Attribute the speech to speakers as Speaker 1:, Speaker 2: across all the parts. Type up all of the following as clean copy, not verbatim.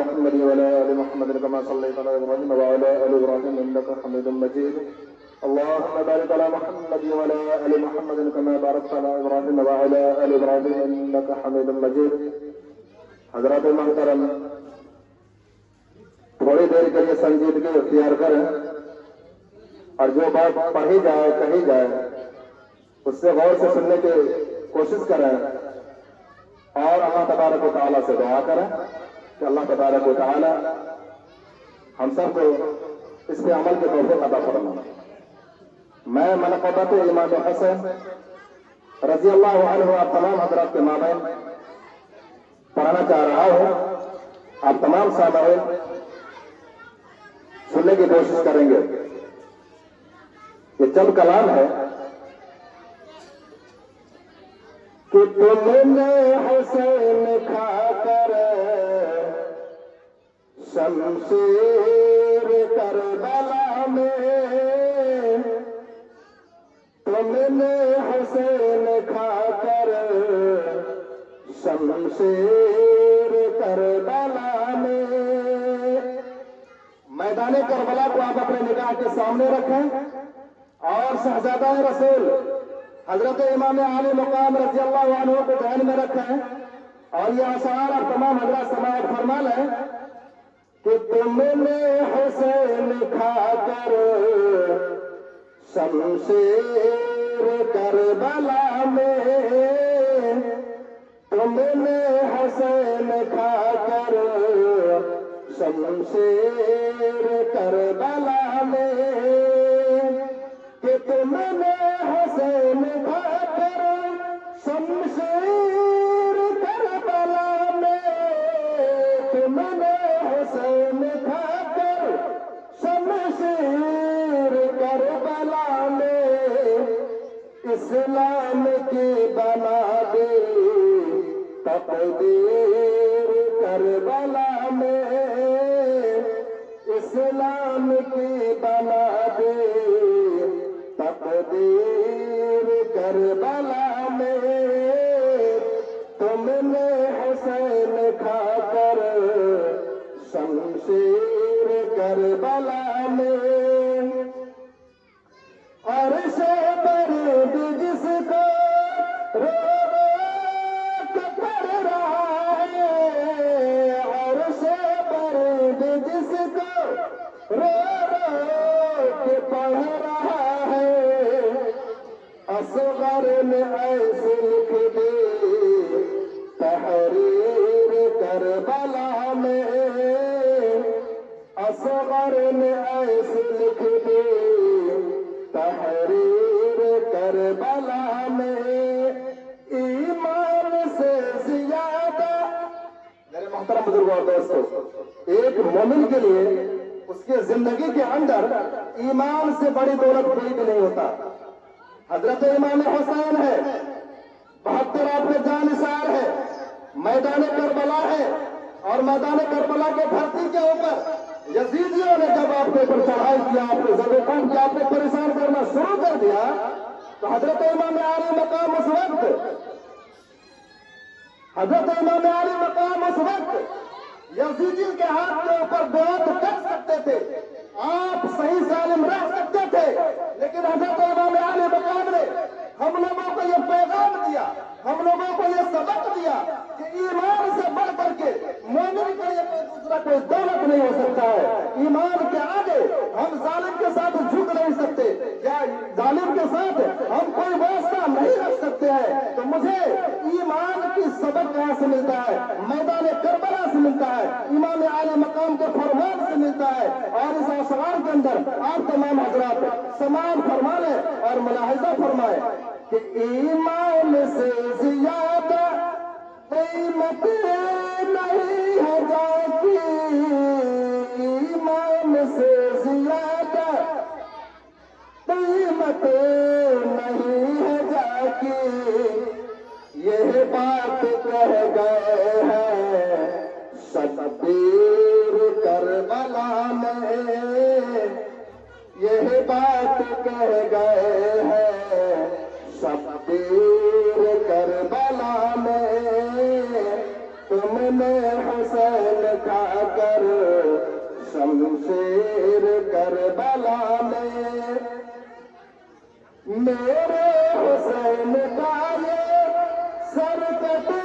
Speaker 1: محمد وعلى آل محمد كما صليت على إبراهيم وعلى آل إبراهيم إنك حميد مجيد اللهم بارك على محمد وعلى آل محمد كما باركت على إبراهيم وعلى آل إبراهيم إنك حميد مجيد. حضرات محترم, تھوڑی دیر کے لیے سنجیدگی اختیار کریں اور جو بات پڑھی جائے کہی جائے اس سے غور سے سننے کی کوشش کریں اور اللہ تبارک و تعالیٰ سے دعا کریں کہ اللہ تبارک و تعالیٰ ہم سب کو اس پہ عمل کے توفیق عطا فرمائے. میں منقبت امام حسن رضی اللہ عنہ آپ تمام حضرات کے مابین پڑھنا چاہ رہا ہوں. آپ تمام سامعین سننے کی کوشش کریں گے. یہ چند کلام ہے کہ تم نے حسین کھا کر شمشیر کربلا میں, تم نے حسین کھا کر شمشیر کربلا میں. میدان کربلا کو آپ اپنے نگاہ کے سامنے رکھیں اور شہزادہ رسول حضرت امام علی مقام رضی اللہ عنہ کو ذہن میں رکھیں اور یہ اشعار اور تمام حضرات سماعت فرما لیں کہ تم نے حسین کھا کر شمشیر کربلا میں, تم نے حسین کھا کر شمشیر کربلا میں, کہ تم نے حسین کھا کر شمشیر کربلا میں, تم نے حسین کھا کر شمشیر کربلا میں اسلام کی بنا دی تقدیر کربلا میں, اسلام کی بنا دی تقدیر کربلا میں, تم نے حسین کھا کر شمشیر کربلا میں. عرش برد جس کو رو رو کے پڑھ رہا ہے, عرش برد جس کو رو رو کے پڑھ رہا ہے, اصغر نے ایسے لکھ دی تحریر کربلا میں, اصغر نے ایسے لکھ دی تحریر کربلا میں. ایمان سے زیادہ, میرے محترم بزرگوں اور دوستوں, ایک مومن کے لیے اس کے زندگی کے اندر ایمان سے بڑی دولت کوئی بھی نہیں ہوتا. حضرت امام حسین ہے, 72 آپ کے جانثار ہے, میدان کربلا ہے, اور میدان کربلا کے دھرتی کے اوپر یزیدیوں نے جب آپ کے اوپر چڑھائی کیا, آپ کو ذبح کیا, آپ کو پریشان کرنا شروع کر دیا, تو حضرت امام علی مقام اس وقت یزیدی کے ہاتھ کے اوپر بیعت کر سکتے تھے, آپ صحیح سالم رہ سکتے تھے, لیکن حضرت امام علی مقام نے ہم لوگوں کو یہ پیغام دیا, ہم لوگوں کو یہ سبق دیا کہ ایمان سے بڑھ کر کے مومن کے لیے دوسرا کوئی دولت نہیں ہو سکتا ہے. ایمان کے آگے ہم ظالم کے ساتھ جھک نہیں سکتے, یا ظالم کے ساتھ ہم کوئی واسطہ نہیں رکھ سکتے ہیں. تو مجھے ایمان کی سبق کہاں سے ملتا ہے؟ میدان کربلا سے ملتا ہے, امام علی مقام کے فرمان سے ملتا ہے. اور اس اشعار کے اندر آپ تمام حضرات سماعت فرما لیں اور ملاحظہ فرمائیں کہ ایمان سے زیادہ قیمت نہیں ہے جاتی, ایمان سے زیادہ قیمت نہیں ہے جاتی. یہ بات کہہ گئے ہیں شبیر کربلا میں, یہ بات کہہ گئے ہیں شبیر کربلا میں, تم نے حسین کھا کر شمشیر کربلا میں میرے حسین کا یہ سر کٹے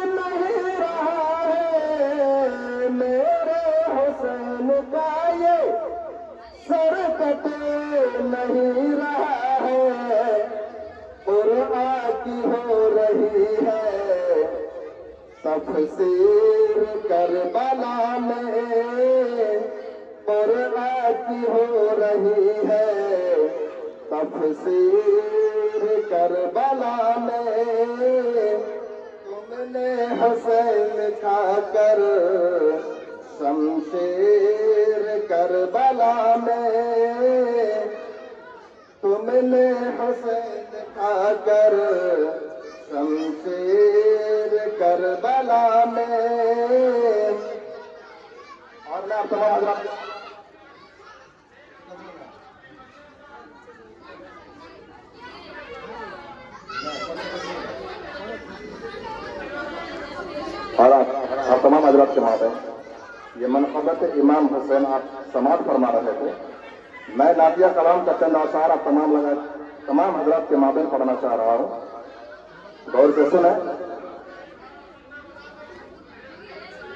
Speaker 1: نہیں رہا ہے، میرے حسین کا یہ سر کٹے نہیں رہا ہے، قرآن کی ہو رہی ہے تفسیر کربلا میں، قرآن کی ہو رہی ہے تفسیر کربلا میں، تم نے حسین کھا کر شمشیر کربلا میں، تم نے حسین کھا کر شمشیر کربلا میں۔ اور میں آپ تمام حضرات اور تمام حضرات کے ماتحت یہ منقبت امام حسین آپ سماعت فرما رہے تھے، میں نعتیہ کلام کا چند اشعار آپ تمام حضرات کے مابین پڑھنا چاہ رہا ہوں، غور سے سنیں۔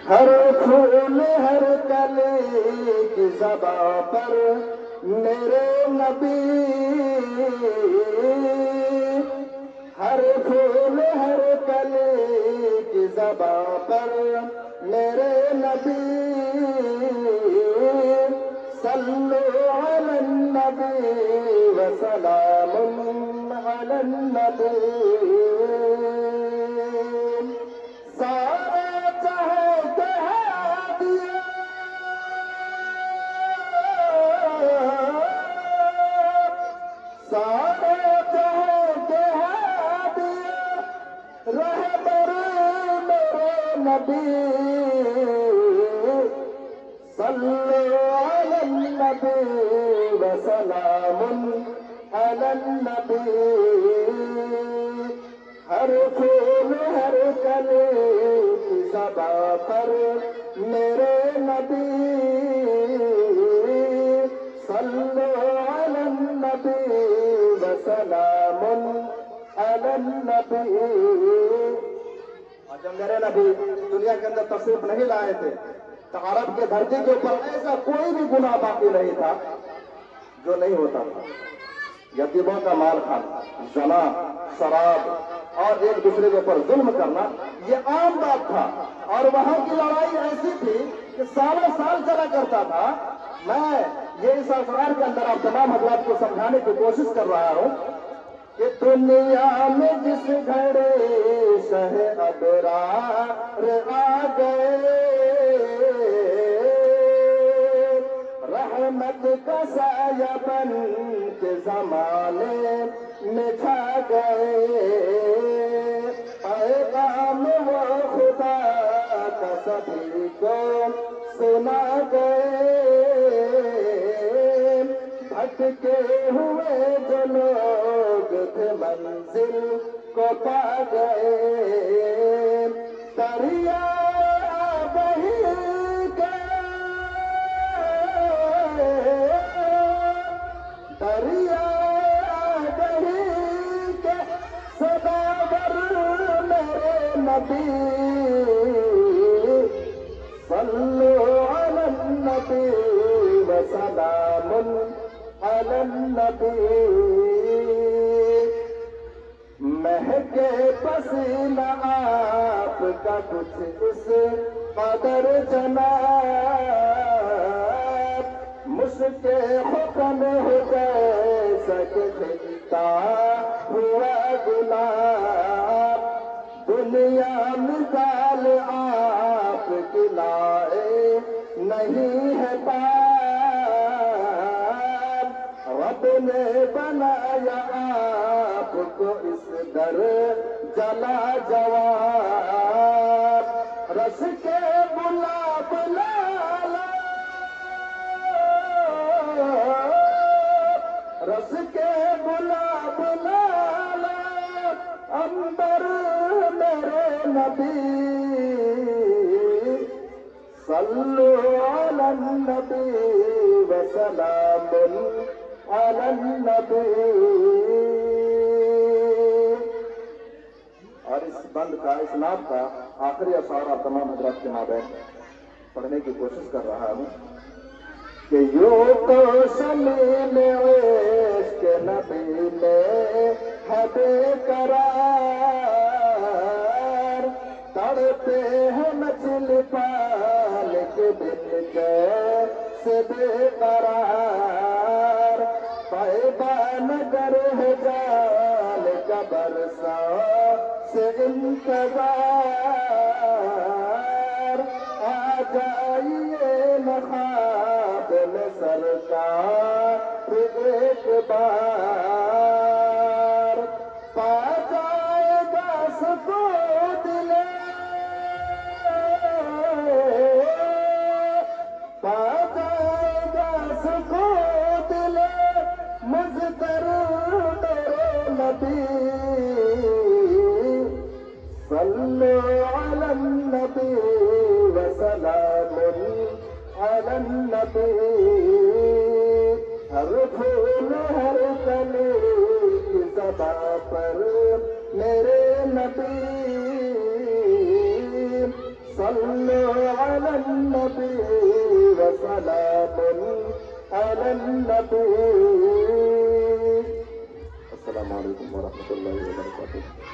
Speaker 1: ہر پھول ہر کلی کی زباں پر میرے نبی، ہر پھول ہر کلی کی زباں پر میرے نبی، صلو علی النبی وسلام علی النبی، سارے جہاں کے ہادی، سارے جہاں کے ہادی، رہبر میرے نبی، صلو علی النبی وسلام علی النبی، ہر پھول ہر کلی کی زباں پر میرے نبی، صلو علی النبی وسلام علی النبی۔ اور جب میرے نبی دنیا کے اندر تشریف نہیں لائے تھے تو عرب کے دھرتی کے اوپر ایسا کوئی بھی گناہ باقی نہیں تھا جو نہیں ہوتا تھا، یتیموں کا مال کھانا، زنا، شراب اور ایک دوسرے کے اوپر ظلم کرنا یہ عام بات تھا، اور وہاں کی لڑائی ایسی تھی کہ سالوں سال چلا کرتا تھا۔ میں یہ اس اشعار کے اندر آپ تمام حضرات کو سمجھانے کی کوشش کر رہا ہوں کہ دنیا میں جس گھڑے شہ ابرار آ گئے، رحمت کا سایہ بن کے زمانے میں چھا گئے، پیغام وہ خدا کا سبھی کو سنا گئے، بھٹکے ہوئے جو لوگ تھے منزل کو پا گئے، دریا بہی گئے، دریا بہی کے سداور میرے نبی، صلو علی النبی وسلام علی النبی، مہکے پسینہ آپ کا کچھ اس قدر جناب، مشک حکم ہو جیسا کہ کھلتا ہوا گلاب، دنیا مثال آپ کی لائے نہیں ہے پار، رب نے بنایا آپ کو اس در جلا جواب، رس کے گلاب لالا، رس کے گلاب لالا، عنبر میرے نبی، صلوا على النبي وسلام على النبي. اور اس بند کا اس نعت کا آخری اشعار آپ تمام حضرات کے مابین پڑھنے کی کوشش کر رہا ہوں کہ یوں تو شمیل عشق نبی میں ہے بے قرار، تڑپے ہیں مچھلی پال کے بن جیسے بے قرار، پائبان گر ہے جال کا برسا سے انتظار، آ جائیے نخاب میں سرکار ایک بار، پا جائے گا سکون دل، پا جائے گا سکون دل مزدر میرے نبی. صلوا على النبي وسلام على النبي. ہر پھول ہر کلی کی زباں پر میرے نبی. صلوا على النبي وسلام على النبي. السلام علیکم ورحمۃ اللہ وبرکاتہ.